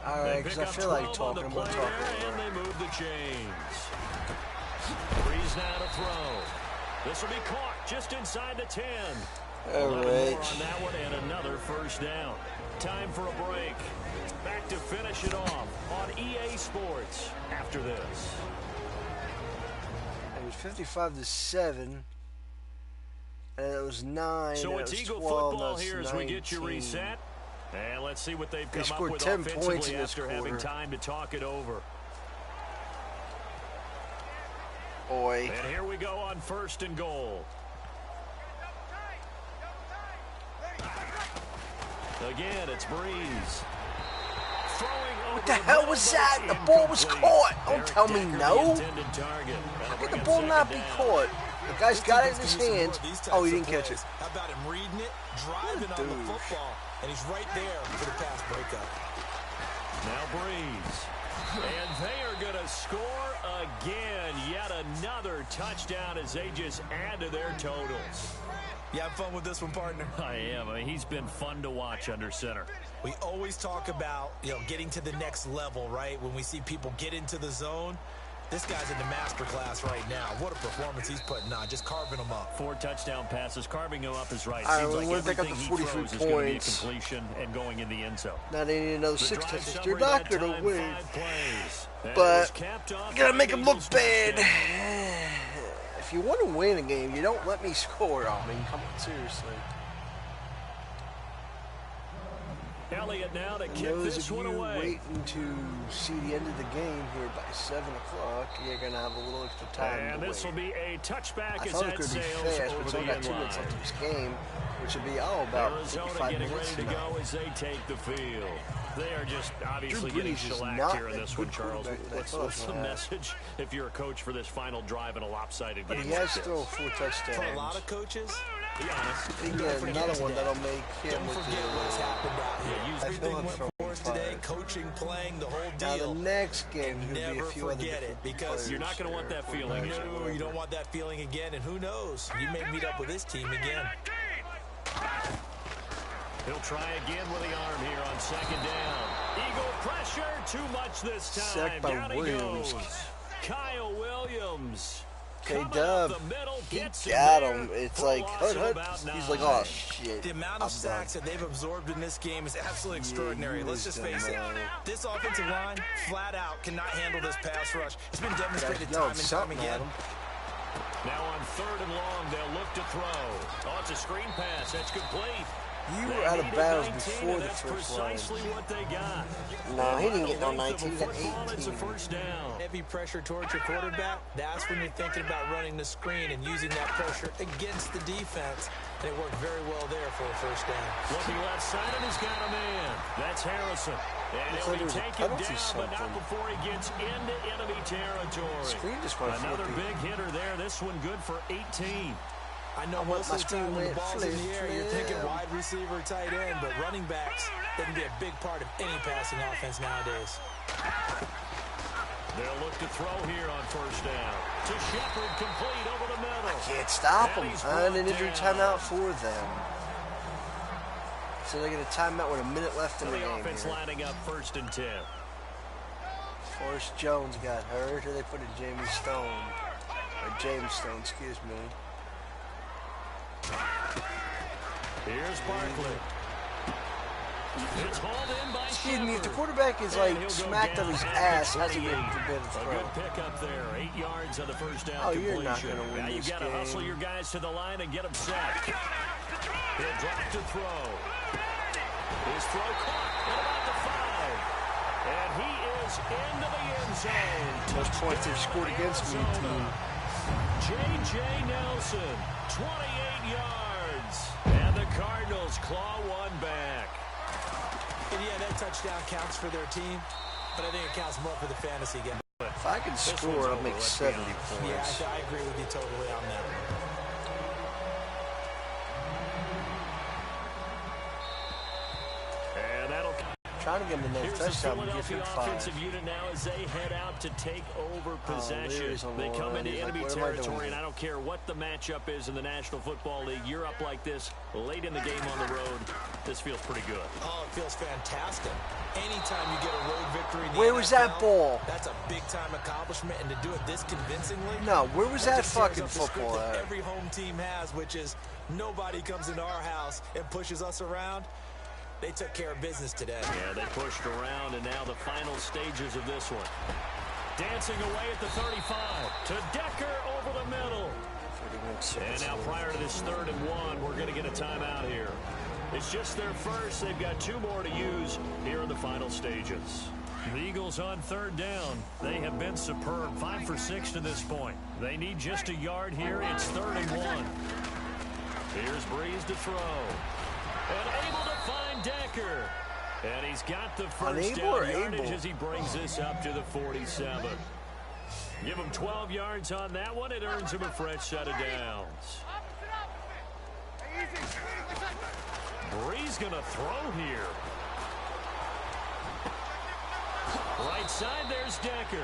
All right, because I feel like talking. I'm going to talk and they move the chains. Breeze now to throw. This will be caught just inside the 10. All right. On that one and another first down. Time for a break. Back to finish it off on EA Sports after this. It was 55-7. And it was 9. So it's Eagle football here as we get you reset. And let's see what they've come up with 10 points offensively in this after quarter. having time to talk it over. Boy. And here we go on first and goal. Again, it's Breeze. What the hell was that? The ball was caught. Don't tell me no. How could the ball not be caught? The guy's got it in his hands. Oh, he didn't catch it. How about him reading it, driving on the football, and he's right there for the pass breakup. Now Breeze. And they are going to score again. Yet another touchdown as they just add to their totals. You have fun with this one, partner? I am. I mean, he's been fun to watch under center. We always talk about, getting to the next level, right? When we see people get into the zone. This guy's in the master class right now. What a performance he's putting on, just carving them up. 4 touchdown passes, carving them up is right. All Seems right, like they got the everything he 43 throws is going to be a points. completion and going in the end zone. Now they need another 6 touchdowns. They're summary not that going to time, win. 5 plays. And it But was capped off you got to by make the them look Eagles bad. touchdown. If you want to win a game, you don't let me score. I mean, come on, seriously. Elliott now to And kick those this of one you away. waiting to see the end of the game here by 7 o'clock, you're going to have a little extra time And to this wait. will be a touchback I as thought it that could be sails fast, but over it's the only got end 2 minutes line. left of this game, which will be about Arizona 55 getting minutes ready to now. go as they take the field. They are just obviously Drew getting Brees is shellacked not here in a this one, good Charles. quarterback that I What's thought the he had. message if you're a coach for this final drive in a lopsided But game? he has like thrown this? 4 touchdowns. For a lot of coaches, Be honest. He got another one that'll make him don't with forget what has happened out here. Yeah, use I feel Everything like went throwing for us today, 5. coaching, playing, the whole Now deal. the next game, there'll be a Never few other forget it, different because players you're not going to want there, that feeling quarterbacks again. or No, whatever. you don't want that feeling again, and who knows? You may meet up with this team again. He'll try again with the arm here on second down. Eagle pressure, too much this time. Sacked by Down he Williams. goes. Kyle Williams. K-Dub, he Gets got there him. It's for a like, loss of hut. about He's 9. like, oh, shit. The amount I'm of sacks done. that they've absorbed in this game is absolutely extraordinary. he Let's just was face it. done. This offensive line, flat out, cannot handle this pass rush. It's been demonstrated Yelling time and time something again. at him. Now on third and long, they'll look to throw. Oh, it's a screen pass. That's complete. You They were out of needed bounds 19, before and the that's first line. precisely what they got. No, he didn't get no Length of 19. He got football, It's a 18. first down. Heavy pressure towards your quarterback, that's when you're thinking about running the screen and using that pressure against the defense. And it worked very well there for a first down. Looking left side, and he's got a man. That's Harrison. And Looks he'll like be there was a taken penalty down, but not something. before he gets into enemy territory. Screen just went Another flippy. big hitter there. This one good for 18. I know want most my of the time when the screen ball's in the flip, air, you're flip. thinking wide receiver, tight end, but running backs, they can be a big part of any passing offense nowadays. They'll look to throw here on first down. To Shepard, complete over the middle. Can't stop And him. he's And an brought injury down. timeout for them. So they get a timeout with a minute left in So the the game offense here. lining up first and 10. Forrest Jones got hurt, or they put in Jamie Stone. Or James Stone, excuse me. Here's Barkley. It's hauled in by Excuse me, if the Shepard. quarterback is And like he'll go smacked on down his at ass, the that's a good 28. throw. A good pickup there. 8 yards on the first down Oh, completion. you're not gonna win Now you this got to hustle game. your guys to the line and get them set. He'll drop to throw. His throw caught at about the 5. And he is into the end zone. Most points they've scored against me, team. J.J. Nelson, 28 yards. And the Cardinals claw one back. And yeah, that touchdown counts for their team. but I think it counts more for the fantasy game. If I can score, I'll make 70 points. Yeah, I agree with you totally on that. And that'll... Trying to get him another touchdown, but Philadelphia offensive unit now as they head out to take over possession. They come into enemy territory, and I don't care what the matchup is in the National Football League. You're up like this late in the game on the road. This feels pretty good. Oh, it feels fantastic. Anytime you get a road victory in the Where was that NFL, ball? That's a big-time accomplishment, and to do it this convincingly... No, where was that just tears fucking up the script football that at? every home team has, which is nobody comes into our house and pushes us around. They took care of business today. Yeah, they pushed around, and now the final stages of this one. Dancing away at the 35 to Decker over the middle. And now prior to this 3rd and 1, we're going to get a timeout here. It's just their first. They've got 2 more to use here in the final stages. The Eagles on 3rd down. They have been superb. 5 for 6 to this point. They need just a yard here. It's 3rd and 1. Here's Breeze to throw. And able to find Decker. And he's got the first down yardage as he brings this up to the 47. Give him 12 yards on that one. It earns him a fresh set of downs. Breeze going to throw here. Right side, there's Decker.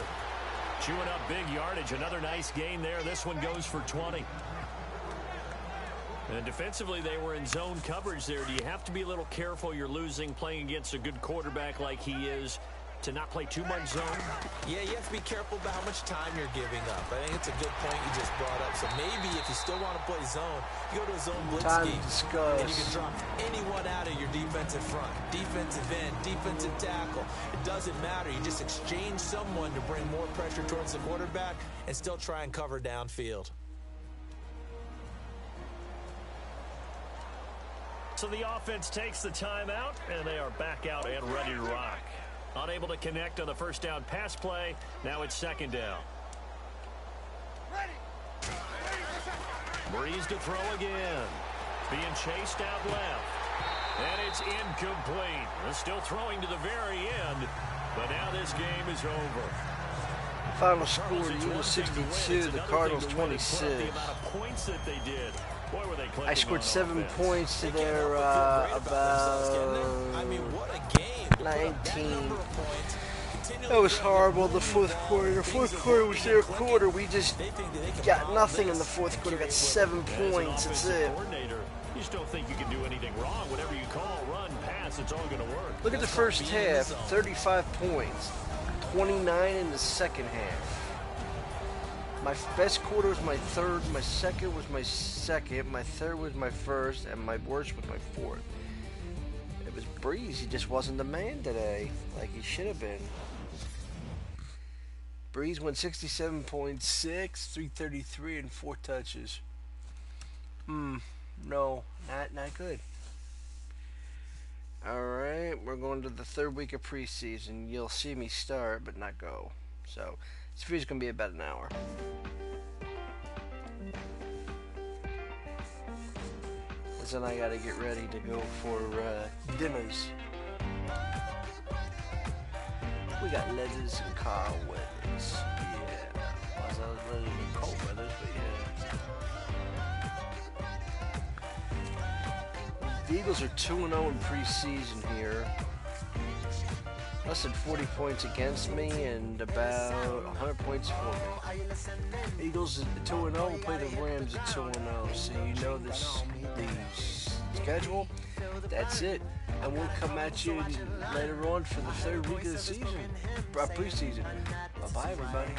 Chewing up big yardage. Another nice gain there. This one goes for 20. And defensively, they were in zone coverage there. Do you have to be a little careful? You're losing playing against a good quarterback like he is to not play too much zone? Yeah, you have to be careful about how much time you're giving up. I think it's a good point you just brought up. So maybe if you still want to play zone, you go to a zone blitz scheme. And you can drop anyone out of your defensive front. Defensive end, defensive tackle. It doesn't matter. You just exchange someone to bring more pressure towards the quarterback and still try and cover downfield. So the offense takes the timeout, and they are back out and ready to rock. Unable to connect on the first down pass play. Now it's 2nd down. Breeze to throw again. Being chased out left. And it's incomplete. They're still throwing to the very end, but now this game is over. Final score, the Eagles 62, the Cardinals 26. Points that they did. Boy, were they I scored 7 points to their about 19. That was horrible, the fourth quarter. The fourth quarter was their quarter. We just got nothing in the fourth quarter. Got 7 points. That's it. You just don't think you can do anything wrong. Whatever you call, run, pass, it's all going to work. Look at the first half, 35 points. 29 in the second half. My best quarter was my third, my second was my second, my third was my first, and my worst was my fourth. It was Breeze. He just wasn't the man today, like he should have been. Breeze went 67.6, 333, and 4 touches. No, not good. Alright, we're going to the 3rd week of preseason. You'll see me start, but not go. So, this video's going to be about an hour. Then I got to get ready to go for dinners. We got Leathers and Carl Weathers. Yeah. I was ready to cold weathers, but yeah. The Eagles are 2-0 in preseason here. Less than 40 points against me and about 100 points for me. Eagles at 2-0 will play the Rams at 2-0. So you know the schedule. That's it. And we'll come at you later on for the 3rd week of the season, preseason. Bye-bye, everybody.